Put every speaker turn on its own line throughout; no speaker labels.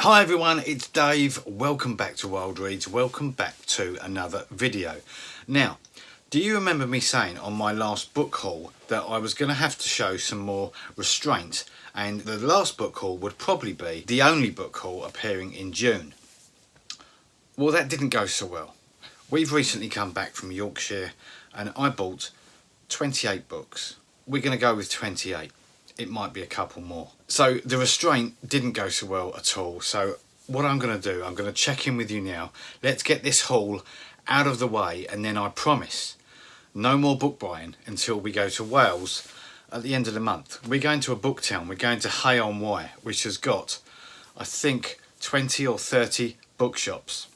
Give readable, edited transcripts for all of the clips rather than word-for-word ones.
Hi everyone, it's Dave. Welcome back to Wilde Reads. Welcome back to another video. Now, do you remember me saying on my last book haul that I was going to have to show some more restraint, and the last book haul would probably be the only book haul appearing in June? Well, that didn't go so well. We've recently come back from Yorkshire and I bought 28 books. We're going to go with 28. It might be a couple more. So the restraint didn't go so well at all. So what I'm going to do, I'm going to check in with you now. Let's get this haul out of the way, and then I promise no more book buying until we go to Wales at the end of the month. We're going to a book town. We're going to Hay-on-Wye, which has got, I think, 20 or 30 bookshops.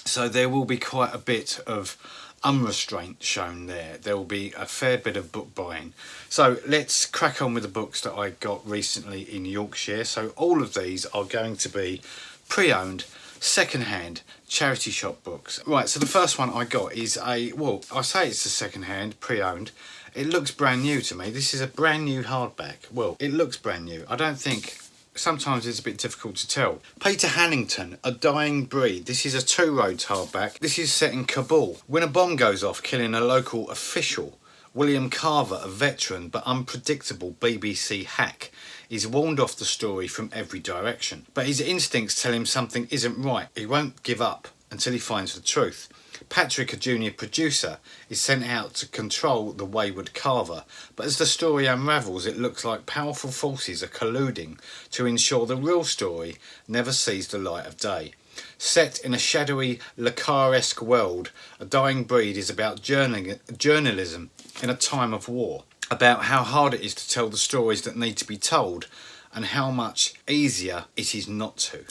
So there will be quite a bit of unrestraint shown there. There will be a fair bit of book buying. So let's crack on with the books that I got recently in Yorkshire. So all of these are going to be pre-owned, second-hand, charity shop books. Right, so the first one I got is well, I say it's a second-hand, pre-owned. It looks brand new to me. This is a brand new hardback. Well, it looks brand new. I don't think... Sometimes it's a bit difficult to tell. Peter Hannington, A Dying Breed. This is a 2 roads hardback. This is set in Kabul. When a bomb goes off killing a local official, William Carver, a veteran but unpredictable BBC hack, is warned off the story from every direction. But his instincts tell him something isn't right. He won't give up until he finds the truth. Patrick, a junior producer, is sent out to control the wayward Carver, but as the story unravels, it looks like powerful forces are colluding to ensure the real story never sees the light of day. Set in a shadowy, Lacar-esque world, A Dying Breed is about journalism in a time of war, about how hard it is to tell the stories that need to be told, and how much easier it is not to.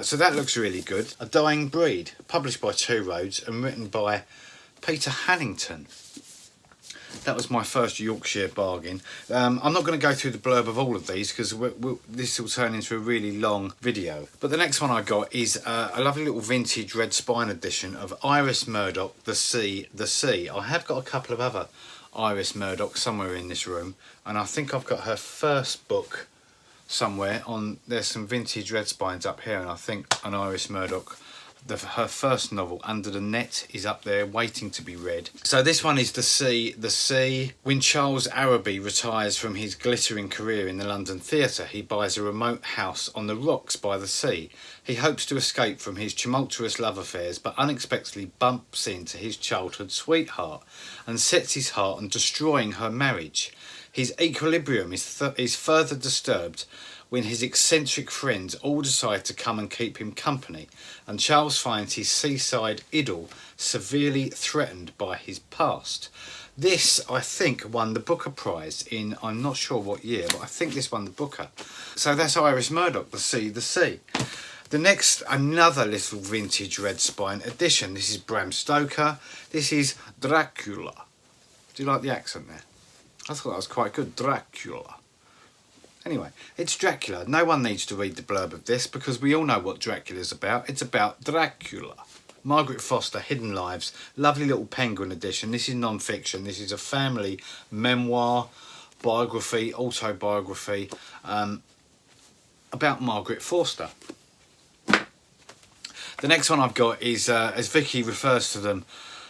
So that looks really good. A Dying Breed, published by 2 Roads and written by Peter Hannington. That was my first Yorkshire bargain. I'm not going to go through the blurb of all of these because this will turn into a really long video. But the next one I got is a lovely little vintage red spine edition of Iris Murdoch, The Sea, The Sea. I have got a couple of other Iris Murdoch somewhere in this room, and I think I've got her first book somewhere on. There's some vintage red spines up here, and I think an Iris Murdoch, her first novel, Under the Net, is up there waiting to be read. So this one is The Sea, The Sea. When Charles Araby retires from his glittering career in the London theatre, he buys a remote house on the rocks by the sea. He hopes to escape from his tumultuous love affairs, but unexpectedly bumps into his childhood sweetheart and sets his heart on destroying her marriage. His equilibrium is further disturbed when his eccentric friends all decide to come and keep him company, and Charles finds his seaside idyll severely threatened by his past. This, I think, won the Booker Prize in, I'm not sure what year, but I think this won the Booker. So that's Iris Murdoch, The Sea, The Sea. The next, another little vintage red spine edition. This is Bram Stoker. This is Dracula. Do you like the accent there? I thought that was quite good. Dracula. Anyway, it's Dracula. No one needs to read the blurb of this because we all know what Dracula's about. It's about Dracula. Margaret Foster, Hidden Lives. Lovely little Penguin edition. This is non-fiction. This is a family memoir, biography, autobiography about Margaret Foster. The next one I've got is, as Vicky refers to them,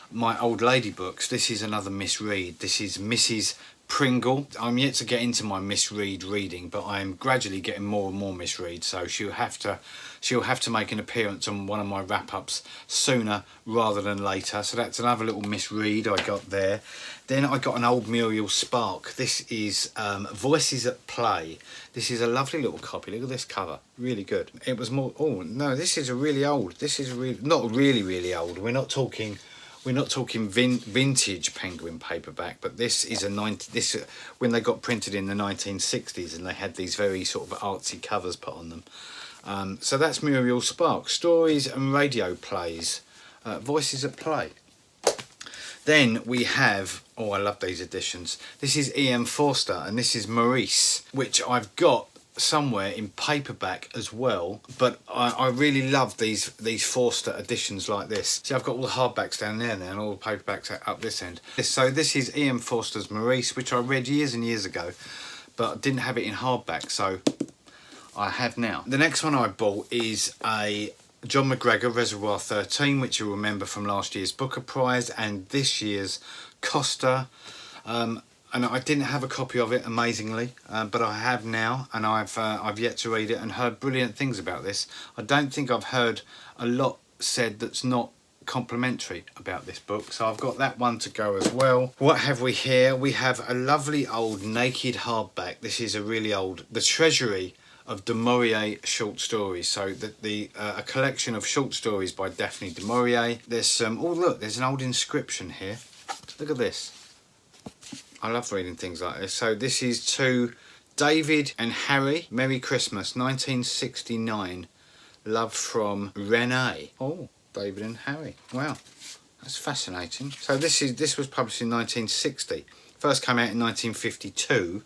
my old lady books. This is another misread. This is Mrs. Pringle. I'm yet to get into my misread reading, but I'm gradually getting more and more misread, so she'll have to make an appearance on one of my wrap-ups sooner rather than later. So that's another little misread I got there. Then I got an old Muriel Spark. This is Voices at Play. This is a lovely little copy. Look at this cover, really good. It was more, oh no, this is a really old, this is really, not really old. We're not talking vintage Penguin paperback, but this is when they got printed in the 1960s, and they had these very sort of artsy covers put on them. So that's Muriel Spark, Stories and Radio Plays, Voices at Play. Then we have, oh, I love these editions. This is E.M. Forster, and this is Maurice, which I've got somewhere in paperback as well, but I really love these Forster editions like this. See, I've got all the hardbacks down there now and all the paperbacks up this end. So this is E.M. Forster's Maurice, which I read years and years ago, but didn't have it in hardback, so I have now. The next one I bought is a John McGregor Reservoir 13, which you'll remember from last year's Booker Prize and this year's Costa. And I didn't have a copy of it, amazingly, but I have now, and I've yet to read it and heard brilliant things about this. I don't think I've heard a lot said that's not complimentary about this book, so I've got that one to go as well. What have we here? We have a lovely old naked hardback. This is a really old, The Treasury of du Maurier short stories. So a collection of short stories by Daphne du Maurier. There's some, oh look, there's an old inscription here. Look at this. I love reading things like this. So this is to David and Harry. Merry Christmas, 1969. Love from Renee. Oh, David and Harry. Wow, that's fascinating. So this was published in 1960. First came out in 1952.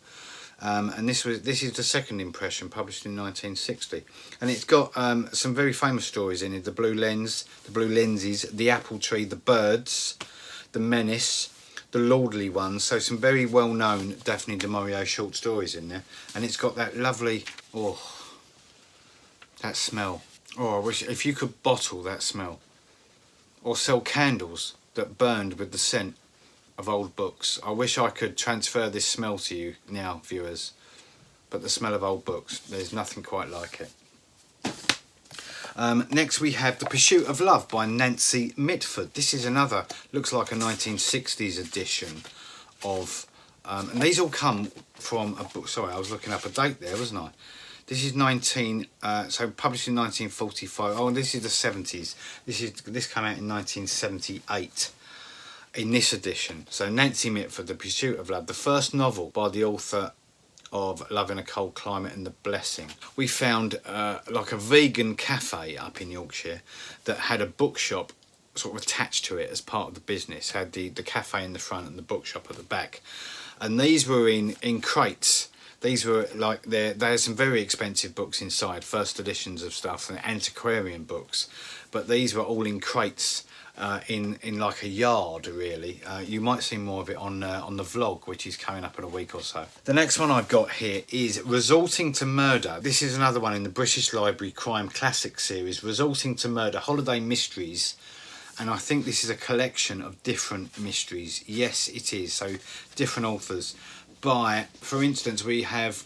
And this is the second impression, published in 1960, and it's got some very famous stories in it: the Blue Lenses, the Apple Tree, the Birds, the Menace, the Lordly Ones. So some very well-known Daphne du Maurier short stories in there, and it's got that lovely, oh, that smell. Oh, I wish if you could bottle that smell, or sell candles that burned with the scent of old books. I wish I could transfer this smell to you now, viewers, but the smell of old books, there's nothing quite like it. Next we have The Pursuit of Love by Nancy Mitford. This is another, looks like a 1960s edition of, and these all come from a book. Sorry, I was looking up a date there, wasn't I? This is so published in 1945. Oh, and this is the 70s. This came out in 1978. In this edition. So Nancy Mitford, The Pursuit of Love, the first novel by the author of Love in a Cold Climate and The Blessing. We found like a vegan cafe up in Yorkshire that had a bookshop sort of attached to it as part of the business. Had the cafe in the front and the bookshop at the back. And these were in crates. These were like, they had some very expensive books inside, first editions of stuff and antiquarian books. But these were all in crates. In like a yard, really. You might see more of it on the vlog, which is coming up in a week or so. The next one I've got here is Resorting to Murder. This is another one in the British Library Crime Classic series, Resorting to Murder, Holiday Mysteries. And I think this is a collection of different mysteries. Yes, it is. So different authors. For instance, we have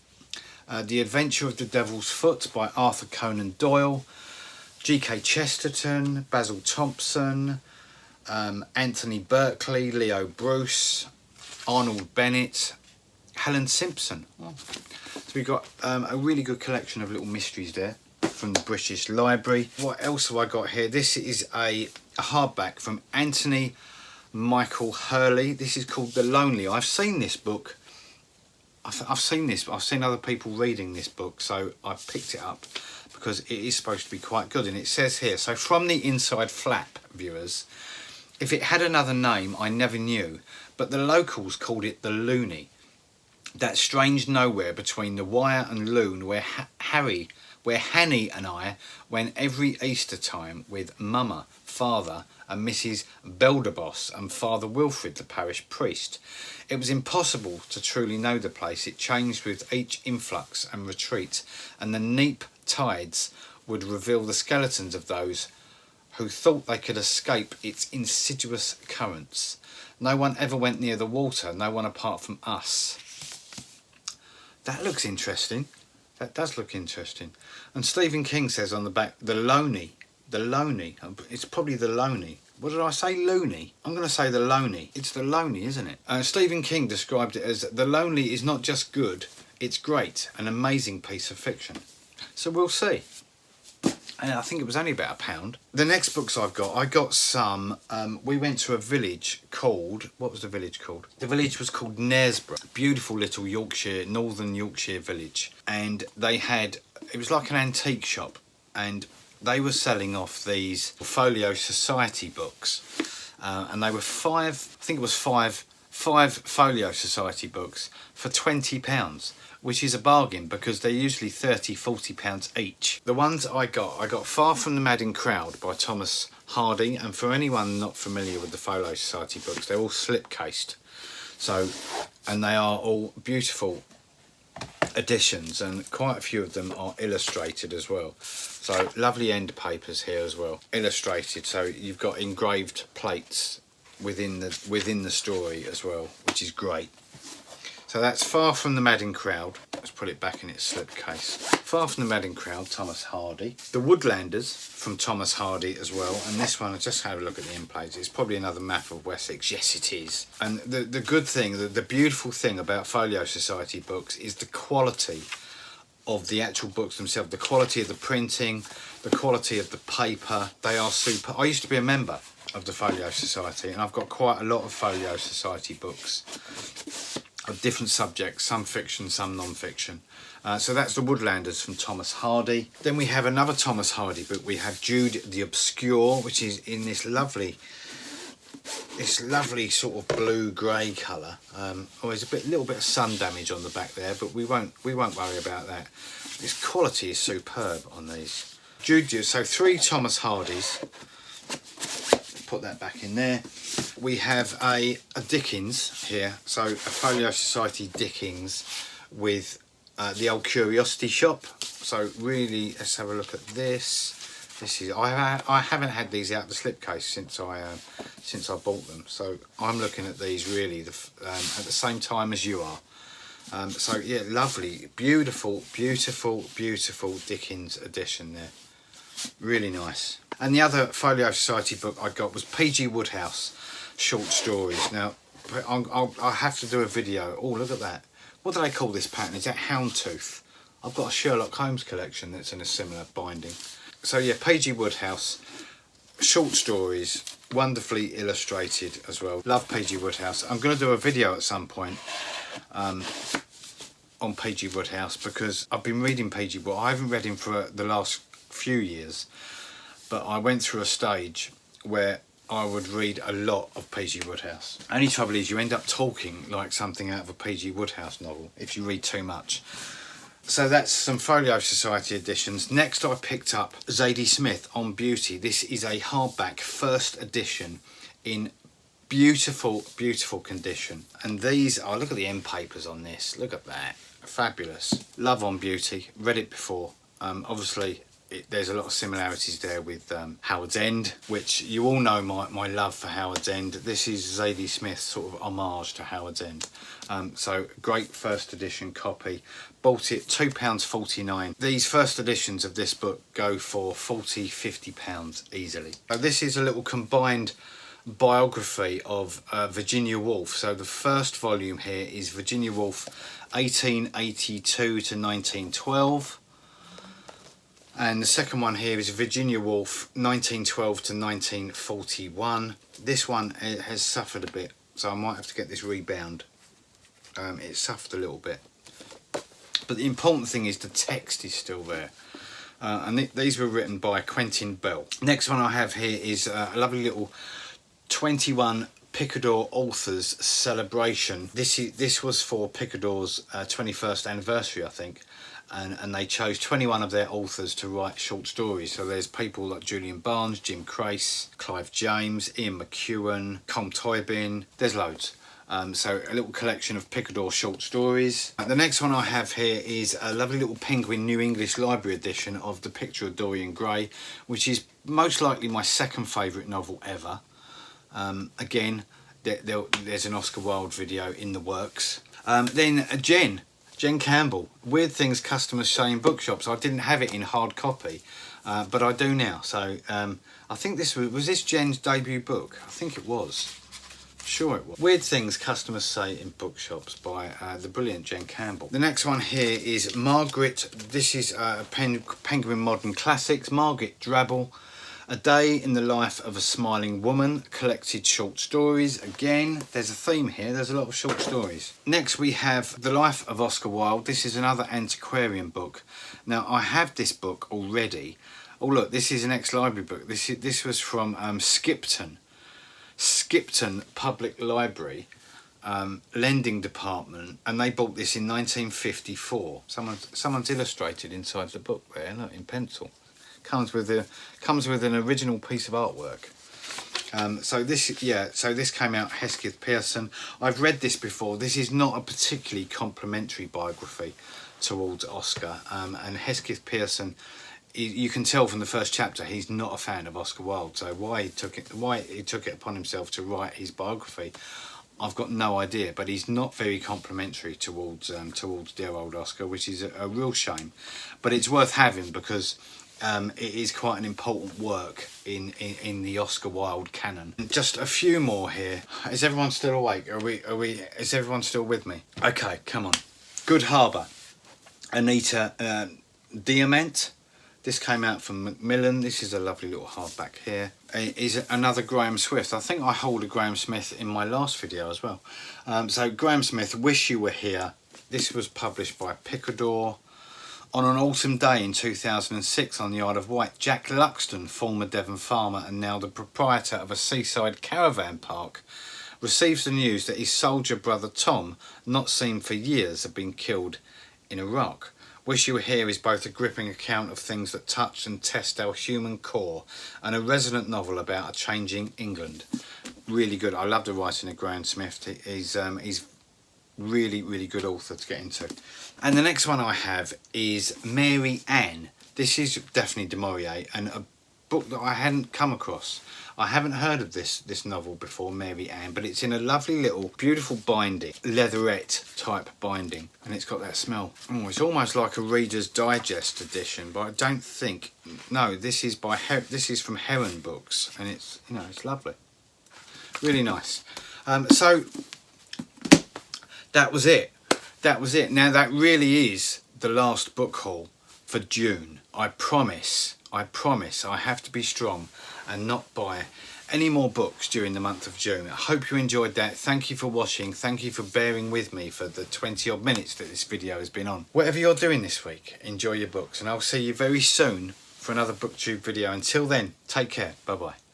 The Adventure of the Devil's Foot by Arthur Conan Doyle. G.K. Chesterton, Basil Thompson, Anthony Berkeley, Leo Bruce, Arnold Bennett, Helen Simpson. Oh. So we've got a really good collection of little mysteries there from the British Library. What else have I got here? This is a hardback from Anthony Michael Hurley. This is called The Lonely. I've seen this book. I've seen other people reading this book, so I picked it up because it is supposed to be quite good. And it says here, so from the inside flap, viewers, if it had another name I never knew, but the locals called it the Loony. That strange nowhere between the Wire and Loon where Hanny and I went every Easter time with Mama, Father and Mrs. Beldeboss and Father Wilfred, the parish priest. It was impossible to truly know the place. It changed with each influx and retreat, and the neap tides would reveal the skeletons of those who thought they could escape its insidious currents. No one ever went near the water, no one apart from us. That looks interesting. That does look interesting. And Stephen King says on the back, the Lonely. It's probably the Lonely. What did I say? Loony? I'm going to say the Lonely. It's the Lonely, isn't it? Stephen King described it as the Lonely is not just good, it's great, an amazing piece of fiction. So we'll see. And I think it was only about £1. The next books I got some, we went to a village called, what was the village called? The village was called Knaresborough, beautiful little northern Yorkshire village. And they had, it was like an antique shop, and they were selling off these Folio Society books. And they were five Folio Society books for £20. Which is a bargain because they're usually £30–40 each. The ones I got Far From the Madding Crowd by Thomas Hardy, and for anyone not familiar with the Folio Society books, they're all slip-cased. So, and they are all beautiful editions, and quite a few of them are illustrated as well. So lovely end papers here as well, illustrated. So you've got engraved plates within the story as well, which is great. So that's Far From the Madding Crowd. Let's put it back in its slipcase. Far From the Madding Crowd, Thomas Hardy. The Woodlanders from Thomas Hardy as well. And this one, I just had a look at the end plates. It's probably another map of Wessex. Yes, it is. And the good thing, the beautiful thing about Folio Society books is the quality of the actual books themselves. The quality of the printing, the quality of the paper. They are super. I used to be a member of the Folio Society, and I've got quite a lot of Folio Society books of different subjects, some fiction, some non-fiction. So that's The Woodlanders from Thomas Hardy. Then we have another Thomas Hardy book. We have Jude the Obscure, which is in this lovely sort of blue-grey colour. There's a little bit of sun damage on the back there, but we won't worry about that. This quality is superb on these. Jude, so 3 Thomas Hardys. Put that back in there. We have a Dickens here, so a Folio Society Dickens with the old Curiosity Shop. So really, let's have a look at this. This is I haven't had these out the slipcase since I bought them. So I'm looking at these really at the same time as you are. So yeah, lovely, beautiful, beautiful, beautiful Dickens edition there. Really nice. And the other Folio Society book I got was P.G. Wodehouse short stories. Now I'll have to do a video. Oh, look at that. What do they call this pattern? Is that Houndtooth? I've got a Sherlock Holmes collection that's in a similar binding. So yeah, P.G. Wodehouse short stories, wonderfully illustrated as well. Love P.G. Wodehouse. I'm going to do a video at some point on P.G. Wodehouse, because I've been reading P.G. Wodehouse. I haven't read him for the last few years, but I went through a stage where I would read a lot of P.G. Wodehouse. Only trouble is you end up talking like something out of a P.G. Wodehouse novel if you read too much. So that's some Folio Society editions. Next I picked up Zadie Smith on Beauty. This is a hardback first edition in beautiful, beautiful condition. And these are, look at the end papers on this. Look at that. Fabulous. Love on Beauty. Read it before. Obviously, there's a lot of similarities there with Howard's End, which you all know my love for Howard's End. This is Zadie Smith's sort of homage to Howard's End. So great first edition copy. Bought it £2.49. These first editions of this book go for £40–50 easily. So this is a little combined biography of Virginia Woolf. So the first volume here is Virginia Woolf 1882 to 1912. And the second one here is Virginia Woolf 1912 to 1941. This one has suffered a bit, so I might have to get this rebound. It suffered a little bit. But the important thing is the text is still there. And these were written by Quentin Bell. Next one I have here is a lovely little 21 Picador Authors Celebration. This was for Picador's 21st anniversary, I think. And they chose 21 of their authors to write short stories. So there's people like Julian Barnes, Jim Crace, Clive James, Ian McEwan, Com Toybin. There's loads. So a little collection of Picador short stories. The next one I have here is a lovely little Penguin New English Library edition of The Picture of Dorian Gray, which is most likely my second favourite novel ever. Again, there's an Oscar Wilde video in the works. Then Jen Campbell, Weird Things Customers Say in Bookshops. I didn't have it in hard copy, but I do now. So I think this was this Jen's debut book? I think it was. Sure it was. Weird Things Customers Say in Bookshops by the brilliant Jen Campbell. The next one here is Margaret. This is Penguin Modern Classics. Margaret Drabble. A Day in the Life of a Smiling Woman, collected short stories. Again, there's a theme here, there's a lot of short stories. Next we have The Life of Oscar Wilde. This is another antiquarian book. Now I have this book already. Oh look, this is an ex-library book. This was from Skipton Public Library, lending department, and they bought this in 1954. Someone's illustrated inside the book there, look, in pencil. Comes with an original piece of artwork. So this came out Hesketh Pearson. I've read this before. This is not a particularly complimentary biography. towards Oscar, and Hesketh Pearson, you can tell from the first chapter he's not a fan of Oscar Wilde. So why he took it upon himself to write his biography, I've got no idea. But he's not very complimentary towards dear old Oscar, which is a real shame. But it's worth having because it is quite an important work in the Oscar Wilde canon. Just a few more here. Is everyone still awake? Is everyone still with me? Okay, come on. Good Harbour, Anita Diamant. This came out from Macmillan. This is a lovely little hardback here. Is another Graham Swift. I think I hold a Graham Smith in my last video as well. So Graham Smith, Wish You Were Here. This was published by Picador. On an autumn day in 2006 on the Isle of Wight, Jack Luxton, former Devon farmer and now the proprietor of a seaside caravan park, receives the news that his soldier brother Tom, not seen for years, had been killed in Iraq. Wish You Were Here is both a gripping account of things that touch and test our human core and a resonant novel about a changing England. Really good. I love the writing of Graham Smith. He's really good author to get into. And the next one I have is Mary Ann. This is definitely du Maurier, and a book that I hadn't come across. I haven't heard of this novel before, Mary Ann, but it's in a lovely little beautiful binding, leatherette type binding, and it's got that smell. Oh, it's almost like a Reader's Digest edition, but I don't think. No, this is from Heron Books, and it's it's lovely, really nice. So that was it. Now that really is the last book haul for June. I promise I have to be strong and not buy any more books during the month of June. I hope you enjoyed that. Thank you for watching. Thank you for bearing with me for the 20 odd minutes that this video has been on. Whatever you're doing this week, enjoy your books, and I'll see you very soon for another BookTube video. Until then, take care. Bye bye.